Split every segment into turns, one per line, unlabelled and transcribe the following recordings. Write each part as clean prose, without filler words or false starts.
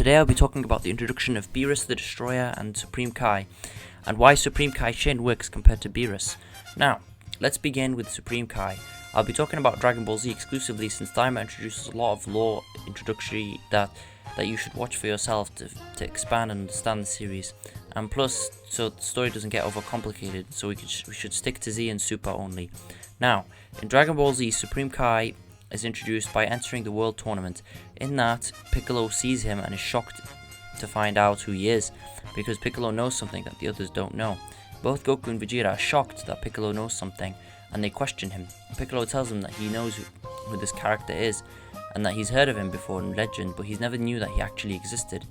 Today I'll be talking about the introduction of Beerus the Destroyer and Supreme Kai, and why Supreme Kai Shin works compared to Beerus. Now, let's begin with Supreme Kai. I'll be talking about Dragon Ball Z exclusively since Daima introduces a lot of lore introductory that you should watch for yourself to expand and understand the series, and plus so the story doesn't get overcomplicated, so we should stick to Z and Super only. Now, in Dragon Ball Z, Supreme Kai is introduced by entering the World Tournament. In that, Piccolo sees him and is shocked to find out who he is, because Piccolo knows something that the others don't know. Both Goku and Vegeta are shocked that Piccolo knows something, and they question him. Piccolo tells them that he knows who this character is, and that he's heard of him before in legend, but he's never knew that he actually existed.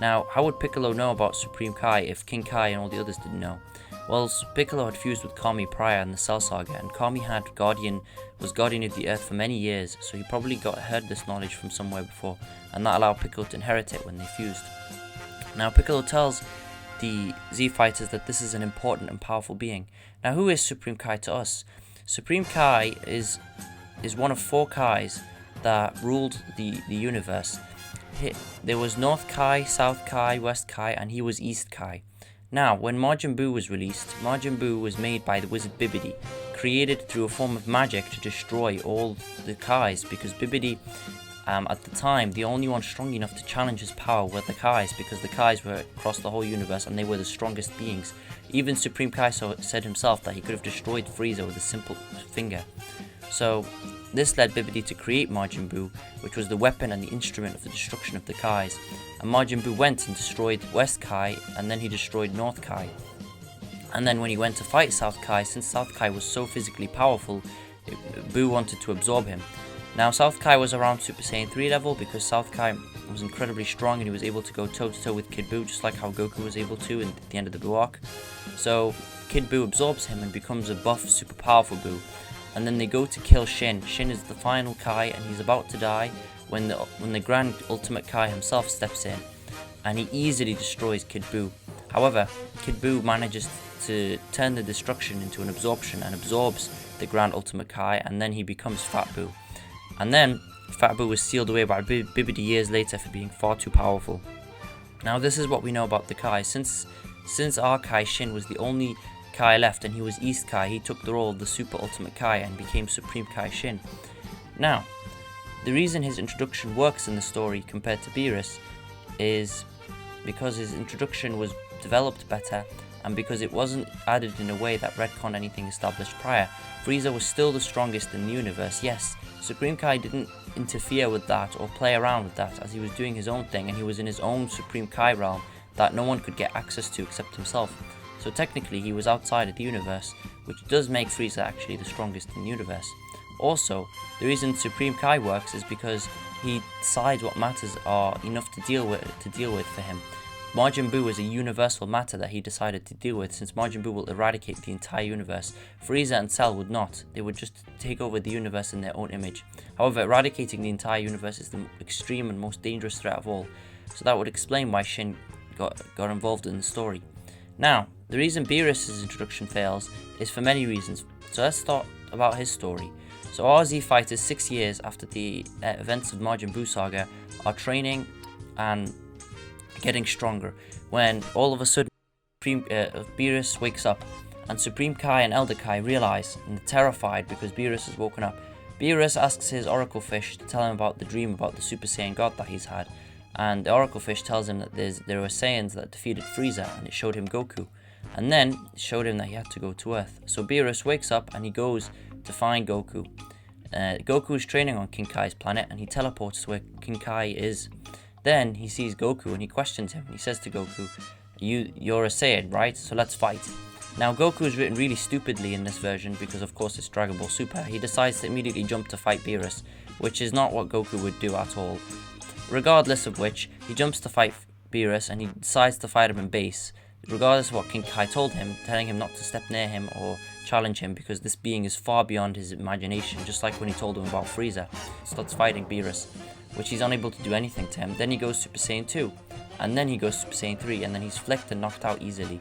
Now, how would Piccolo know about Supreme Kai if King Kai and all the others didn't know? Well, Piccolo had fused with Kami prior in the Cell Saga, and Kami was guardian of the Earth for many years, so he probably heard this knowledge from somewhere before, and that allowed Piccolo to inherit it when they fused. Now, Piccolo tells the Z Fighters that this is an important and powerful being. Now, who is Supreme Kai to us? Supreme Kai is one of 4 Kais that ruled the universe. There was North Kai, South Kai, West Kai, and he was East Kai. Now, when Majin Buu was released, Majin Buu was made by the wizard Bibidi, created through a form of magic to destroy all the Kais, because Bibidi, at the time, the only one strong enough to challenge his power were the Kais, because the Kais were across the whole universe and they were the strongest beings. Even Supreme Kai said himself that he could have destroyed Frieza with a simple finger. So, this led Bibidi to create Majin Buu, which was the weapon and the instrument of the destruction of the Kais. And Majin Buu went and destroyed West Kai, and then he destroyed North Kai. And then when he went to fight South Kai, since South Kai was so physically powerful, Buu wanted to absorb him. Now, South Kai was around Super Saiyan 3 level because South Kai was incredibly strong and he was able to go toe-to-toe with Kid Buu, just like how Goku was able to at the end of the Buu arc. So, Kid Buu absorbs him and becomes a buff, super powerful Buu. And then they go to kill Shin. Shin is the final Kai, and he's about to die when the Grand Ultimate Kai himself steps in, and he easily destroys Kid Buu. However, Kid Buu manages to turn the destruction into an absorption and absorbs the Grand Ultimate Kai, and then he becomes Fat Buu. And then Fat Buu was sealed away by Bibidi years later for being far too powerful. Now, this is what we know about the Kai. Since our Kai, Shin was the only Kai left and he was East Kai, he took the role of the Super Ultimate Kai and became Supreme Kai Shin. Now, the reason his introduction works in the story compared to Beerus is because his introduction was developed better, and because it wasn't added in a way that retconned anything established prior. Frieza was still the strongest in the universe, yes. Supreme Kai didn't interfere with that or play around with that, as he was doing his own thing and he was in his own Supreme Kai realm that no one could get access to except himself. So technically he was outside of the universe, which does make Frieza actually the strongest in the universe. Also, the reason Supreme Kai works is because he decides what matters are enough to deal with for him. Majin Buu is a universal matter that he decided to deal with, since Majin Buu will eradicate the entire universe. Freeza and Cell would not. They would just take over the universe in their own image. However, eradicating the entire universe is the extreme and most dangerous threat of all. So that would explain why Shin got involved in the story. Now, the reason Beerus' introduction fails is for many reasons, so let's start about his story. So our Z Fighters, 6 years after the events of Majin Buu Saga, are training and getting stronger, when all of a sudden Beerus wakes up, and Supreme Kai and Elder Kai realize, and they're terrified because Beerus has woken up. Beerus asks his Oracle Fish to tell him about the dream about the Super Saiyan God that he's had, and the Oracle Fish tells him that there were Saiyans that defeated Frieza, and it showed him Goku. And then it showed him that he had to go to Earth. So Beerus wakes up and he goes to find Goku. Goku is training on King Kai's planet, and he teleports to where King Kai is. Then he sees Goku and he questions him. He says to Goku, you're a Saiyan, right? So let's fight. Now, Goku is written really stupidly in this version because of course it's Dragon Ball Super. He decides to immediately jump to fight Beerus, which is not what Goku would do at all. Regardless of which, he jumps to fight Beerus and he decides to fight him in base, regardless of what King Kai told him, telling him not to step near him or challenge him because this being is far beyond his imagination, just like when he told him about Frieza. He starts fighting Beerus, which he's unable to do anything to him. Then he goes Super Saiyan 2, and then he goes Super Saiyan 3, and then he's flicked and knocked out easily.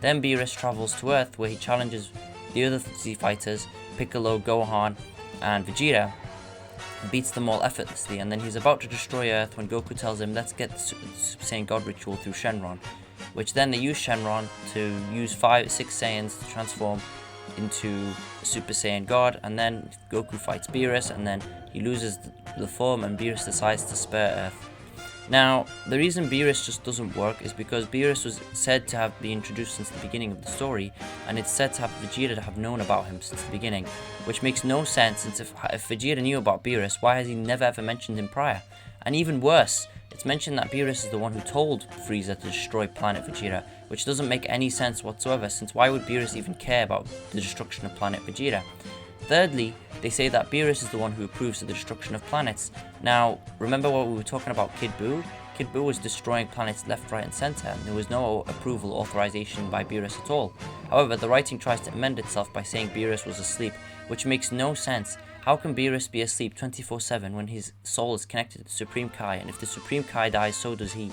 Then Beerus travels to Earth, where he challenges the other Z Fighters, Piccolo, Gohan, and Vegeta, beats them all effortlessly, and then he's about to destroy Earth when Goku tells him, let's get the Super Saiyan God ritual through Shenron, which then they use Shenron to use 6 Saiyans to transform into Super Saiyan God, and then Goku fights Beerus, and then he loses the form, and Beerus decides to spare Earth. Now, the reason Beerus just doesn't work is because Beerus was said to have been introduced since the beginning of the story, and it's said to have Vegeta to have known about him since the beginning, which makes no sense, since if Vegeta knew about Beerus, why has he never ever mentioned him prior? And even worse, it's mentioned that Beerus is the one who told Frieza to destroy Planet Vegeta, which doesn't make any sense whatsoever, since why would Beerus even care about the destruction of Planet Vegeta? Thirdly, they say that Beerus is the one who approves of the destruction of planets. Now, remember what we were talking about Kid Buu? Kid Buu was destroying planets left, right and centre, and there was no approval or authorization by Beerus at all. However, the writing tries to amend itself by saying Beerus was asleep, which makes no sense. How can Beerus be asleep 24/7 when his soul is connected to the Supreme Kai, and if the Supreme Kai dies, so does he?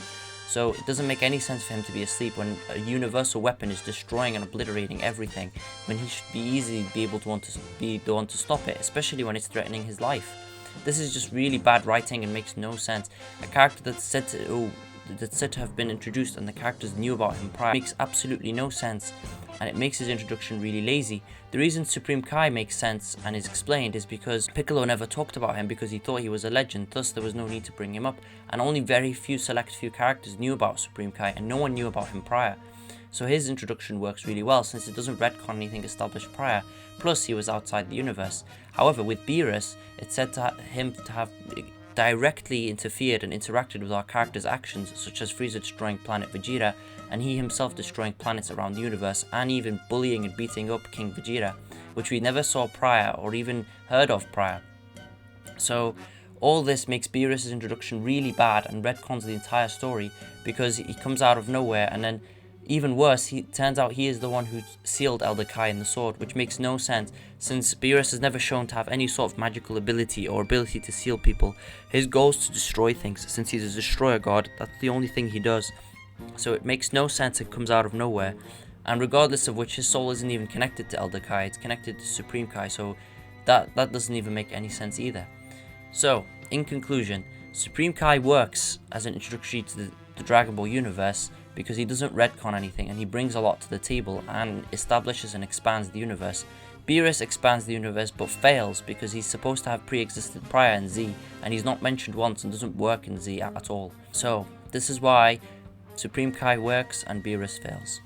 So it doesn't make any sense for him to be asleep when a universal weapon is destroying and obliterating everything, when he should be able to be the one to stop it, especially when it's threatening his life. This is just really bad writing and makes no sense. A character that's said to have been introduced and the characters knew about him prior makes absolutely no sense, and it makes his introduction really lazy. The reason Supreme Kai makes sense and is explained is because Piccolo never talked about him because he thought he was a legend, thus there was no need to bring him up, and only very select few characters knew about Supreme Kai, and no one knew about him prior. So his introduction works really well since it doesn't retcon anything established prior, plus he was outside the universe. However, with Beerus, it's said to him to have directly interfered and interacted with our character's actions, such as Frieza destroying Planet Vegeta, and he himself destroying planets around the universe, and even bullying and beating up King Vegeta, which we never saw prior or even heard of prior. So all this makes Beerus' introduction really bad and retcons the entire story, because he comes out of nowhere, and then even worse, turns out he is the one who sealed Elder Kai in the sword, which makes no sense, since Beerus is never shown to have any sort of magical ability or ability to seal people. His goal is to destroy things, since he's a destroyer god, that's the only thing he does. So it makes no sense it comes out of nowhere, and regardless of which, his soul isn't even connected to Elder Kai, it's connected to Supreme Kai, so that doesn't even make any sense either. So, in conclusion, Supreme Kai works as an introductory to the Dragon Ball universe, because he doesn't retcon anything and he brings a lot to the table and establishes and expands the universe. Beerus expands the universe but fails because he's supposed to have pre-existed prior in Z, and he's not mentioned once and doesn't work in Z at all. So this is why Supreme Kai works and Beerus fails.